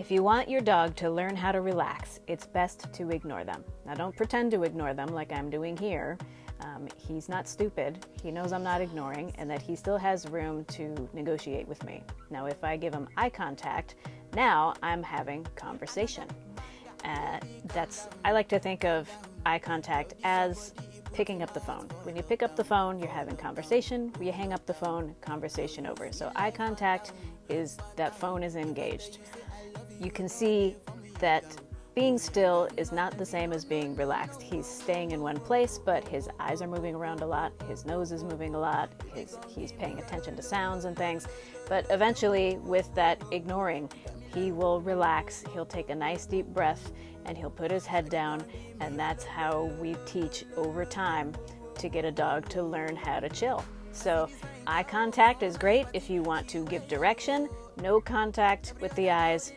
If you want your dog to learn how to relax, it's best to ignore them. Now, don't pretend to ignore them like I'm doing here. He's not stupid. He knows I'm not ignoring and that he still has room to negotiate with me. Now, if I give him eye contact, now I'm having conversation. I like to think of eye contact as picking up the phone. When you pick up the phone, you're having conversation. When you hang up the phone, conversation over. So eye contact is that phone is engaged. You can see that being still is not the same as being relaxed. He's staying in one place, but his eyes are moving around a lot, his nose is moving a lot, he's paying attention to sounds and things. But eventually, with that ignoring, he will relax, he'll take a nice deep breath, and he'll put his head down, and that's how we teach over time to get a dog to learn how to chill. So eye contact is great if you want to give direction. No contact with the eyes